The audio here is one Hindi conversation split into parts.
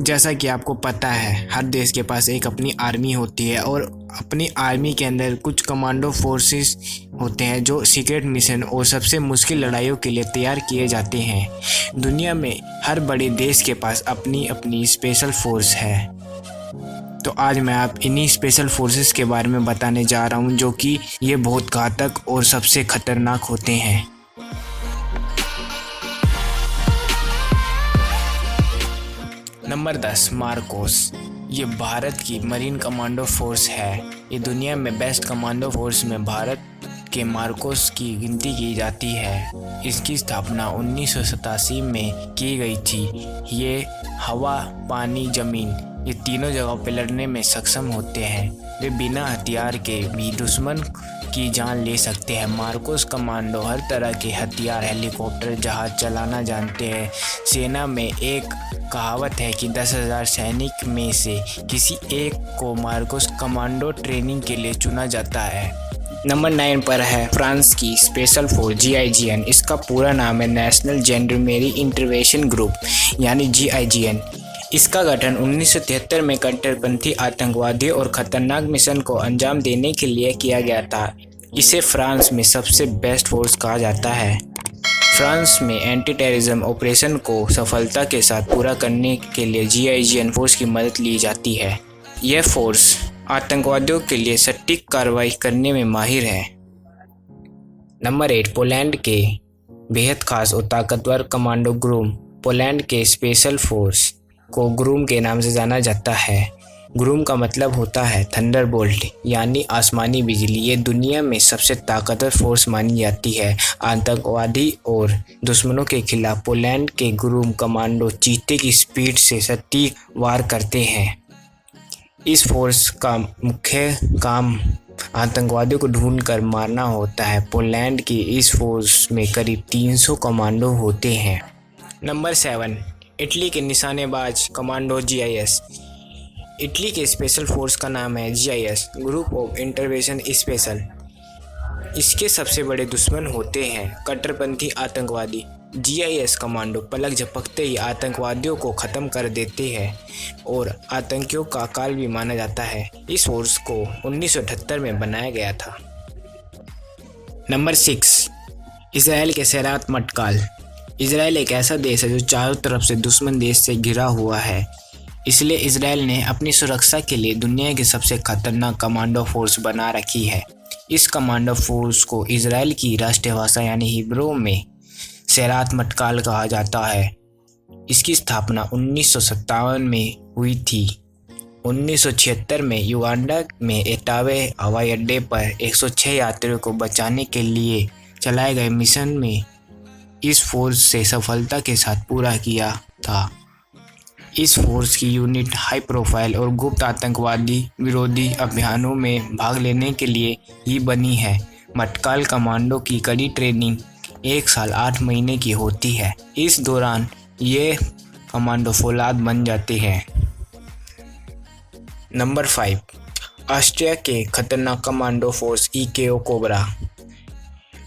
जैसा कि आपको पता है, हर देश के पास एक अपनी आर्मी होती है और अपनी आर्मी के अंदर कुछ कमांडो फोर्सेस होते हैं जो सीक्रेट मिशन और सबसे मुश्किल लड़ाइयों के लिए तैयार किए जाते हैं। दुनिया में हर बड़े देश के पास अपनी अपनी स्पेशल फोर्स है। तो आज मैं आप इन्हीं स्पेशल फोर्सेस के बारे में बताने जा रहा हूं, जो कि ये बहुत घातक और सबसे खतरनाक होते हैं। Number 10, Marcos. ये भारत की मरीन कमांडो फोर्स है। ये दुनिया में बेस्ट कमांडो फोर्स में भारत के मार्कोस की गिनती की जाती है। इसकी स्थापना 1987 में की गई थी। ये हवा, पानी, जमीन, ये तीनों जगहों पर लड़ने में सक्षम होते हैं। वे बिना हथियार के भी दुश्मन की जान ले सकते हैं। मार्कोस कमांडो हर तरह के हथियार, हेलीकॉप्टर, जहाज चलाना जानते हैं। सेना में एक कहावत है कि 10,000 सैनिक में से किसी एक को मार्कोस कमांडो ट्रेनिंग के लिए चुना जाता है। नंबर 9 पर है फ्रांस की स्पेशल फोर्स GIGN। इसका पूरा नाम है नेशनल जेंडरमेरी इंटरवेंशन ग्रुप यानी GIGN। इसका गठन 1973 में कट्टरपंथी आतंकवादियों और खतरनाक मिशन को अंजाम देने के लिए किया गया था। इसे फ्रांस में सबसे बेस्ट फोर्स कहा जाता है। फ्रांस में एंटी टेररिज्म ऑपरेशन को सफलता के साथ पूरा करने के लिए GIGN फोर्स की मदद ली जाती है। यह फोर्स आतंकवादियों के लिए सटीक कार्रवाई करने में माहिर है। नंबर 8, पोलैंड के बेहद खास और ताकतवर कमांडो ग्रूम। पोलैंड के स्पेशल फोर्स को ग्रूम के नाम से जाना जाता है। ग्रूम का मतलब होता है थंडरबोल्ट यानी आसमानी बिजली। ये दुनिया में सबसे ताकतवर फोर्स मानी जाती है। आतंकवादी और दुश्मनों के खिलाफ पोलैंड के ग्रूम कमांडो चीते की स्पीड से सटीक वार करते हैं। इस फोर्स का मुख्य काम आतंकवादियों को ढूंढकर मारना होता है। पोलैंड की इस फोर्स में करीब 300 कमांडो होते हैं। नंबर 7, इटली के निशानेबाज कमांडो GIS। इटली के स्पेशल फोर्स का नाम है GIS, group of intervention special. इसके सबसे बड़े दुश्मन होते हैं कट्टरपंथी आतंकवादी। GIS कमांडो पलक झपकते ही आतंकवादियों को ख़त्म कर देते हैं और आतंकियों का काल भी माना जाता है। इस फोर्स को 1978 में बनाया गया था। नंबर 6, इसराइल के सैरात मटकाल। इसराइल एक ऐसा देश है जो चारों तरफ से दुश्मन देश से घिरा हुआ है। इसलिए इसराइल ने अपनी सुरक्षा के लिए दुनिया की सबसे खतरनाक कमांडो फोर्स बना रखी है। इस कमांडो फोर्स को इसराइल की राष्ट्रीय भाषा यानी हिब्रू में सैरात मटकाल कहा जाता है। इसकी स्थापना 1957 में हुई थी। 1976 में युगांडा में एटावे हवाई अड्डे पर 106 यात्रियों को बचाने के लिए चलाए गए मिशन में इस फोर्स से सफलता के साथ पूरा किया था। इस फोर्स की यूनिट हाई प्रोफाइल और गुप्त आतंकवादी विरोधी अभियानों में भाग लेने के लिए ही बनी है। मटकाल कमांडो की कड़ी ट्रेनिंग 1 साल 8 महीने की होती है। इस दौरान ये कमांडो फौलाद बन जाते हैं। नंबर 5, ऑस्ट्रिया के खतरनाक commando force EKO cobra.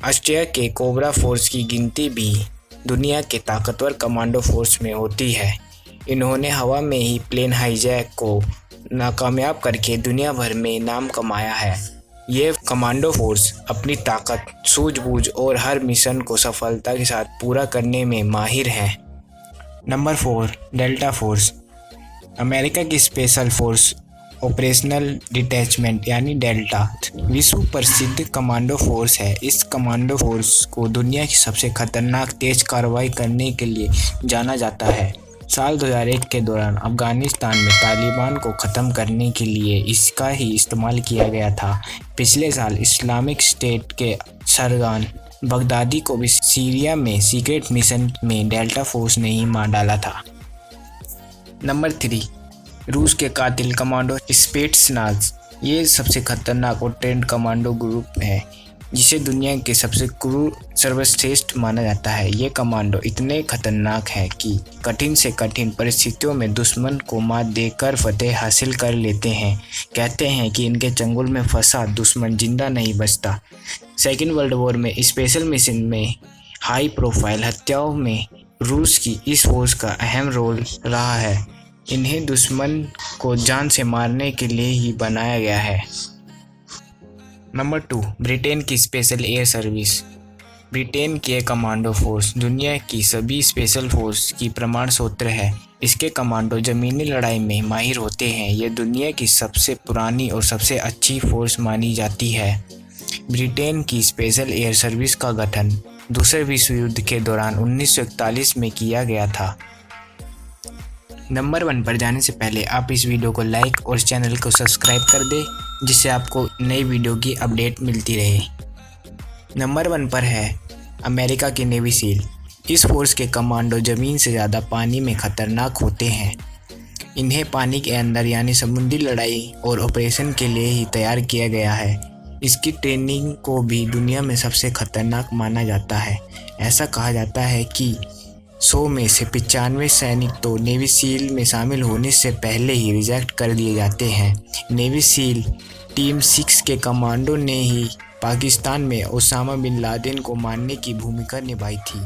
Austria के कोबरा फोर्स की गिनती भी दुनिया के ताकतवर कमांडो फोर्स में होती है। इन्होंने हवा में ही प्लेन हाईजैक को नाकामयाब करके दुनिया भर में नाम कमाया है। ये कमांडो फोर्स अपनी ताकत, सूझबूझ और हर मिशन को सफलता के साथ पूरा करने में माहिर है। Number 4, delta force. अमेरिका की स्पेशल फोर्स ऑपरेशनल डिटैचमेंट यानी डेल्टा विश्व प्रसिद्ध कमांडो फोर्स है। इस कमांडो फोर्स को दुनिया की सबसे खतरनाक तेज कार्रवाई करने के लिए जाना जाता है। साल 2001 के दौरान अफगानिस्तान में तालिबान को ख़त्म करने के लिए इसका ही इस्तेमाल किया गया था। पिछले साल इस्लामिक स्टेट के सरगना बगदादी को भी सीरिया में सीक्रेट मिशन में डेल्टा फोर्स ने ही मार डाला था। नंबर 3, रूस के कातिल कमांडो स्पेट्सनाज़। ये सबसे खतरनाक और ट्रेंड कमांडो ग्रुप है जिसे दुनिया के सबसे क्रूर सर्वश्रेष्ठ माना जाता है। ये कमांडो इतने खतरनाक है कि कठिन से कठिन परिस्थितियों में दुश्मन को मात देकर फतेह हासिल कर लेते हैं। कहते हैं कि इनके चंगुल में फंसा दुश्मन जिंदा नहीं बचता। सेकेंड वर्ल्ड वॉर में स्पेशल मिशन में हाई प्रोफाइल हत्याओं में रूस की इस फोर्स का अहम रोल रहा है। इन्हें दुश्मन को जान से मारने के लिए ही बनाया गया है। नंबर 2, ब्रिटेन की स्पेशल एयर सर्विस। ब्रिटेन के कमांडो फोर्स दुनिया की सभी स्पेशल फोर्स की प्रमाण सूत्र है। इसके कमांडो ज़मीनी लड़ाई में माहिर होते हैं। ये दुनिया की सबसे पुरानी और सबसे अच्छी फोर्स मानी जाती है। ब्रिटेन की स्पेशल एयर सर्विस का गठन दूसरे विश्व युद्ध के दौरान 1941 में किया गया था। नंबर 1 पर जाने से पहले आप इस वीडियो को लाइक और चैनल को सब्सक्राइब कर दें, जिससे आपको नई वीडियो की अपडेट मिलती रहे। नंबर 1 पर है अमेरिका की नेवी सील। इस फोर्स के कमांडो ज़मीन से ज़्यादा पानी में खतरनाक होते हैं। इन्हें पानी के अंदर यानी समुद्री लड़ाई और ऑपरेशन के लिए ही तैयार किया गया है। इसकी ट्रेनिंग को भी दुनिया में सबसे खतरनाक माना जाता है। ऐसा कहा जाता है कि 100 में से 95 सैनिक तो नेवी सील में शामिल होने से पहले ही रिजेक्ट कर दिए जाते हैं। नेवी सील टीम 6 के कमांडो ने ही पाकिस्तान में ओसामा बिन लादेन को मारने की भूमिका निभाई थी।